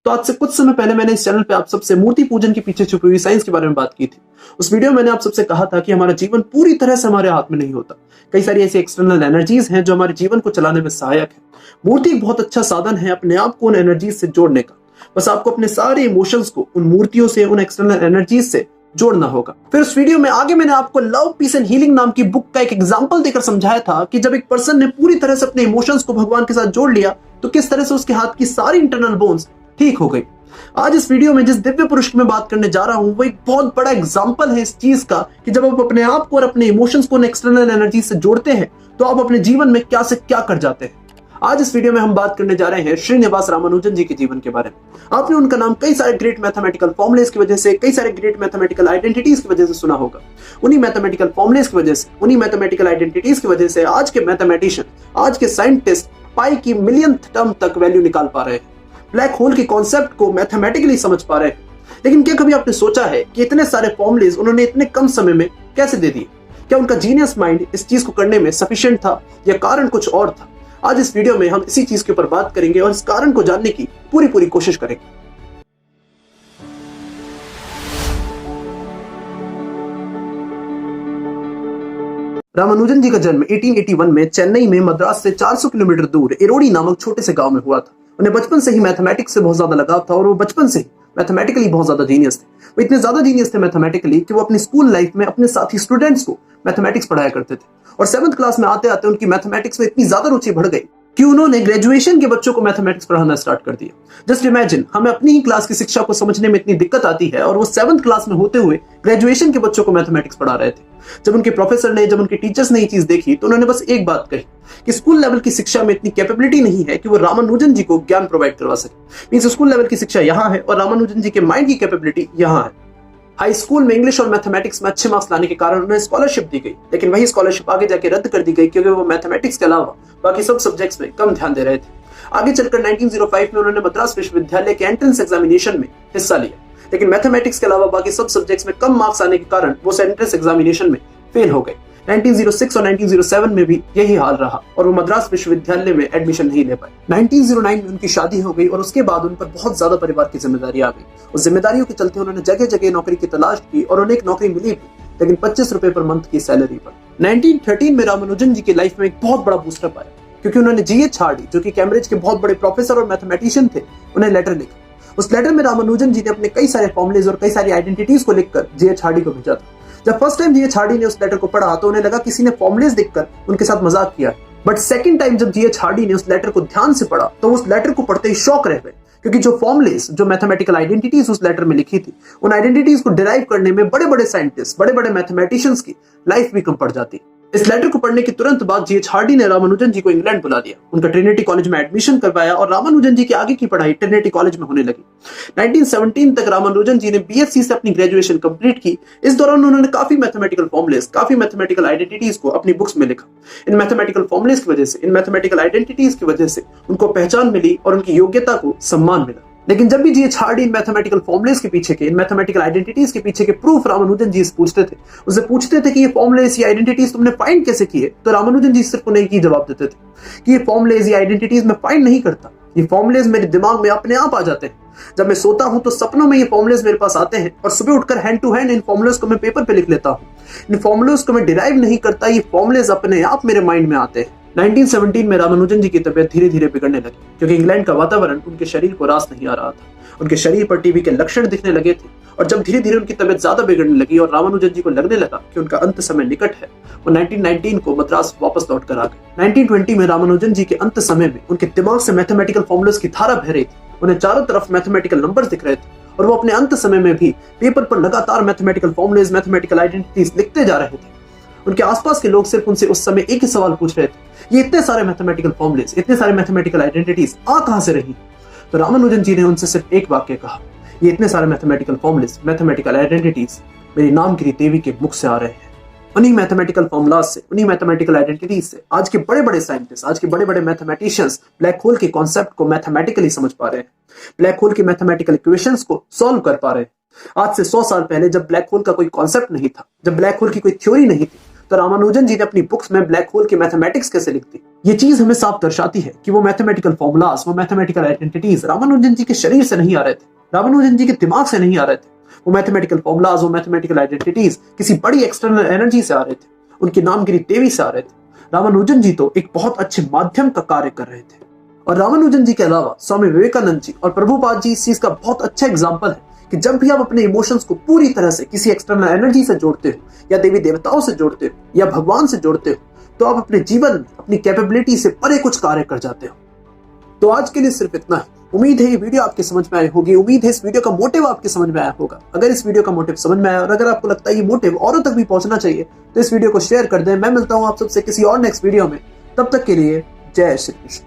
तो आज से कुछ समय पहले मैंने इस चैनल पे आप सबसे मूर्ति पूजन के पीछे छुपी हुई साइंस के बारे में बात की थी। उस वीडियो में मैंने आप सबसे कहा था कि हमारा जीवन पूरी तरह से हमारे हाथ में नहीं होता। कई सारी ऐसी एक्सटर्नल एनर्जीज हैं जो हमारे जीवन को चलाने में सहायक है। मूर्ति एक बहुत अच्छा साधन है अपने आप को उन एनर्जीज से जोड़ने का। बस आपको अपने सारे इमोशंस को उन मूर्तियों से, उन एक्सटर्नल एनर्जीज से जोड़ना होगा। फिर उस वीडियो में आगे मैंने आपको लव पीस एंड हीलिंग नाम की बुक का एक एग्जांपल देकर समझाया था कि जब एक पर्सन ने पूरी तरह से अपने इमोशंस को भगवान के साथ जोड़ लिया तो किस तरह से उसके हाथ की सारी इंटरनल बोन्स ठीक हो गई। आज इस वीडियो में जिस दिव्य पुरुष की मैं बात करने जा रहा हूं वो एक बहुत बड़ा एग्जांपल है इस चीज का कि जब आप अपने आप को और अपने इमोशंस को एक्सटर्नल एनर्जी से जोड़ते हैं तो आप अपने जीवन में क्या से क्या कर जाते हैं। आज इस वीडियो में हम बात करने जा रहे हैं श्रीनिवास रामानुजन जी के जीवन के बारे में। आपने उनका नाम कई सारे ग्रेट मैथमेटिकल फॉर्मुलेस की वजह से, कई सारे ग्रेट मैथमेटिकल आइडेंटिटीज की वजह से सुना होगा। उन्हीं मैथमेटिकल फॉर्मुलेस की वजह से, उन्हीं मैथमेटिकल आइडेंटिटीज की वजह से आज के मैथमेटिशियन, आज के साइंटिस्ट पाई की मिलियंथ टर्म तक वैल्यू निकाल पा रहे हैं, ब्लैक होल के कॉन्सेप्ट को मैथमेटिकली समझ पा रहे हैं। लेकिन क्या कभी आपने सोचा है कि इतने सारे फॉर्मुलेस उन्होंने इतने कम समय में कैसे दे दिए? क्या उनका जीनियस माइंड इस चीज को करने में सफिशिएंट था या कारण कुछ और था? आज इस वीडियो में हम इसी चीज के ऊपर बात करेंगे और इस कारण को जानने की पूरी कोशिश करेंगे। रामानुजन जी का जन्म 1881 में चेन्नई में मद्रास से 400 किलोमीटर दूर एरोडी नामक छोटे से गांव में हुआ था। उन्हें बचपन से ही मैथमेटिक्स से बहुत ज्यादा लगाव था और वो बचपन से ही मैथमेटिकली बहुत ज्यादा जीनियस थे। वो इतने ज्यादा जीनियस थे मैथमेटिकली कि वो अपनी स्कूल लाइफ में अपने साथी स्टूडेंट्स को मैथमेटिक्स पढ़ाया करते थे। और 7th क्लास में आते आते उनकी मैथमेटिक्स में इतनी ज्यादा रुचि बढ़ गई कि उन्होंने ग्रेजुएशन के बच्चों को मैथमेटिक्स पढ़ाना स्टार्ट कर दिया। जस्ट इमेजिन, हमें अपनी ही क्लास की शिक्षा को समझने में इतनी दिक्कत आती है और वो 7th क्लास में होते हुए ग्रेजुएशन के बच्चों को मैथमेटिक्स पढ़ा रहे थे। जब उनके प्रोफेसर ने, जब उनके टीचर्स ने ये चीज देखी तो उन्होंने बस एक बात कही कि स्कूल लेवल की शिक्षा में इतनी कैपेबिलिटी नहीं है कि वो रामानुजन जी को ज्ञान प्रोवाइड करवा सके। मींस स्कूल लेवल की शिक्षा यहाँ है और रामानुजन जी के माइंड की कैपेबिलिटी यहाँ है। हाई स्कूल में इंग्लिश और मैथमेटिक्स में अच्छे मार्क्स लाने के कारण उन्हें स्कॉलरशिप दी गई, लेकिन वही स्कॉलरशिप आगे जाके रद्द कर दी गई क्योंकि वो मैथमेटिक्स के अलावा बाकी सब सब्जेक्ट्स में कम ध्यान दे रहे थे। आगे चलकर 1905 में उन्होंने मद्रास विश्वविद्यालय के एंट्रेंस एग्जामिनेशन में हिस्सा लिया, लेकिन मैथमेटिक्स के अलावा बाकी सब सब्जेक्ट्स में कम मार्क्स आने के कारण वो एंट्रेंस एग्जामिनेशन में फेल हो गए। 1906 और 1907 में भी यही हाल रहा और वो मद्रास विश्वविद्यालय में एडमिशन नहीं ले पाए। 1909 में उनकी शादी हो गई और उसके बाद उन पर बहुत ज्यादा परिवार की जिम्मेदारी आ गई। उस जिम्मेदारियों के चलते उन्होंने जगह जगह नौकरी की तलाश की और उन्हें एक नौकरी मिली भी, लेकिन 25 रुपए पर मंथ की सैलरी पर। 1913 में रामानुजन जी की लाइफ में एक बहुत बड़ा बूस्टअप आया क्योंकि उन्होंने जीएच हार्डी, जो कि कैम्ब्रिज के बहुत बड़े प्रोफेसर और मैथमेटिशियन थे, उन्हें लेटर लिखा। उस लेटर में रामानुजन जी ने अपने कई सारे फॉर्मुलेज और कई सारी आइडेंटिटीज को लिखकर जीएच हार्डी को भेजा था। जब फर्स्ट टाइम जीएच हार्डी ने उस लेटर को पढ़ा तो उन्हें लगा किसी ने फॉर्मुलेज लिखकर उनके साथ मजाक किया। बट सेकंड टाइम जब जीएच हार्डी ने उस लेटर को ध्यान से पढ़ा तो उस लेटर को पढ़ते ही शॉक रह गए, क्योंकि जो फॉर्मुलेज, जो मैथमेटिकल आइडेंटिटीज उस लेटर में लिखी थी, उन आइडेंटिटीज को डिराइव करने में बड़े बड़े साइंटिस्ट, बड़े बड़े मैथमेटिशियंस की लाइफ भी कम पड़ जाती। इस लेटर को पढ़ने के तुरंत बाद जीएच हार्डी ने रामानुजन जी को इंग्लैंड बुला दिया, उनका ट्रिनिटी कॉलेज में एडमिशन करवाया और रामानुजन जी की आगे की पढ़ाई ट्रिनिटी कॉलेज में होने लगी। 1917 तक रामानुजन जी ने बीएससी से अपनी ग्रेजुएशन कंप्लीट की। इस दौरान उन्होंने काफी मैथमेटिकल फॉर्मुलेस, काफी मैथमेटिकल आइडेंटिटीज को अपनी बुक्स में लिखा। इन मैथमेटिकल फॉर्मुलेस की वजह से, इन मैथमेटिकल आइडेंटिटीज की वजह से उनको पहचान मिली और उनकी योग्यता को सम्मान मिला। लेकिन जब भी जीएच हार्डी इन मैथमेटिकल फॉर्मुलेस के पीछे के, इन मैथमेटिकल आइडेंटिटीज के पीछे के प्रूफ रामानुजन जी से पूछते थे कि ये फॉर्मुलेस, ये आइडेंटिटीज तुमने फाइंड कैसे किए? तो रामानुजन जी सिर्फ उन्हें एक ही जवाब देते थे कि ये फॉर्मुलेस, ये आइडेंटिटीज मैं फाइंड नहीं करता, ये फॉर्मुलेस मेरे दिमाग में अपने आप आ जाते हैं। जब मैं सोता हूं तो सपनों में ये फॉर्मुलेस मेरे पास आते हैं और सुबह उठकर hand to hand in formulas को मैं पेपर पे लिख लेता हूं। इन फॉर्मुलेस को मैं डिराइव नहीं करता, ये फॉर्मुलेस अपने आप मेरे माइंड में आते हैं। 1917 में रामानुजन जी की तबीयत धीरे धीरे बिगड़ने लगी क्योंकि इंग्लैंड का वातावरण उनके शरीर को रास नहीं आ रहा था। उनके शरीर पर टीबी के लक्षण दिखने लगे थे और जब धीरे धीरे उनकी तबीयत ज्यादा बिगड़ने लगी और रामानुजन जी को लगने लगा कि उनका अंत समय निकट है, वो 1919 को मद्रास वापस लौट कर आ गए। 1920 में रामानुजन जी के अंत समय में उनके दिमाग से मैथमेटिकल फॉर्मुलेस की धारा बह रही थी। उन्हें चारों तरफ मैथमेटिकल नंबर्स दिख रहे थे और वो अपने अंत समय में भी पेपर पर लगातार मैथमेटिकल फॉर्मुलेस, मैथमेटिकल आइडेंटिटीज लिखते जा रहे थे। उनके आसपास के लोग सिर्फ उनसे उस समय एक ही सवाल पूछ रहे थे, ये इतने सारे मैथमेटिकल फॉर्मुलेस, इतने सारे मैथमेटिकल आइडेंटिटीज आ कहां से रही? तो रामानुजन जी ने उनसे सिर्फ एक वाक्य कहा, ये इतने सारे मैथमेटिकल फॉर्मुलेस, मैथमेटिकल आइडेंटिटीज मेरी नामगिरी देवी के मुख से आ रहे हैं। उन्हीं मैथमेटिकल फॉर्मुलाज से, उन्हीं मैथमेटिकल आइडेंटिटीज से आज के बड़े बड़े साइंटिस्ट, आज के बड़े बड़े मैथमेटिशियंस ब्लैक होल के कॉन्सेप्ट को मैथमेटिकली समझ पा रहे हैं, ब्लैक होल की मैथमेटिकल इक्वेशंस को सॉल्व कर पा रहे हैं। आज से 100 साल पहले जब ब्लैक होल का कोई कॉन्सेप्ट नहीं था, जब ब्लैक होल की कोई थ्योरी नहीं थी, तो रामानुजन जी ने अपनी बुक्स में ब्लैक होल के मैथमेटिक्स कैसे लिखती, ये चीज हमें साफ दर्शाती है कि वो मैथमेटिकल फॉर्मूलाज, वो मैथमेटिकल आइडेंटिटीज रामानुजन जी के शरीर से नहीं आ रहे थे, रामानुजन जी के दिमाग से नहीं आ रहे थे। वो मैथमेटिकल फॉर्मूलाज, वो मैथमेटिकल आइडेंटिटीज किसी बड़ी एक्सटर्नल एनर्जी से आ रहे थे, उनकी नामगिरी देवी से आ रहे थे। रामानुजन जी तो एक बहुत अच्छे माध्यम का कार्य कर रहे थे। और रामानुजन जी के अलावा स्वामी विवेकानंद जी और प्रभुपाद जी इस चीज का बहुत अच्छा एग्जाम्पल है कि जब भी आप अपने इमोशंस को पूरी तरह से किसी एक्सटर्नल एनर्जी से जोड़ते हो, या देवी देवताओं से जोड़ते हो, या भगवान से जोड़ते हो, तो आप अपने जीवन में अपनी कैपेबिलिटी से परे कुछ कार्य कर जाते हो। तो आज के लिए सिर्फ इतना ही। उम्मीद है ये वीडियो आपके समझ में आई होगी, उम्मीद है इस वीडियो का मोटिव आपके समझ में आया होगा। अगर इस वीडियो का मोटिव समझ में आया और अगर आपको लगता है ये मोटिव औरों तक भी पहुंचना चाहिए तो इस वीडियो को शेयर कर दें। मैं मिलता हूं आप सबसे किसी और नेक्स्ट वीडियो में, तब तक के लिए जय श्री कृष्ण।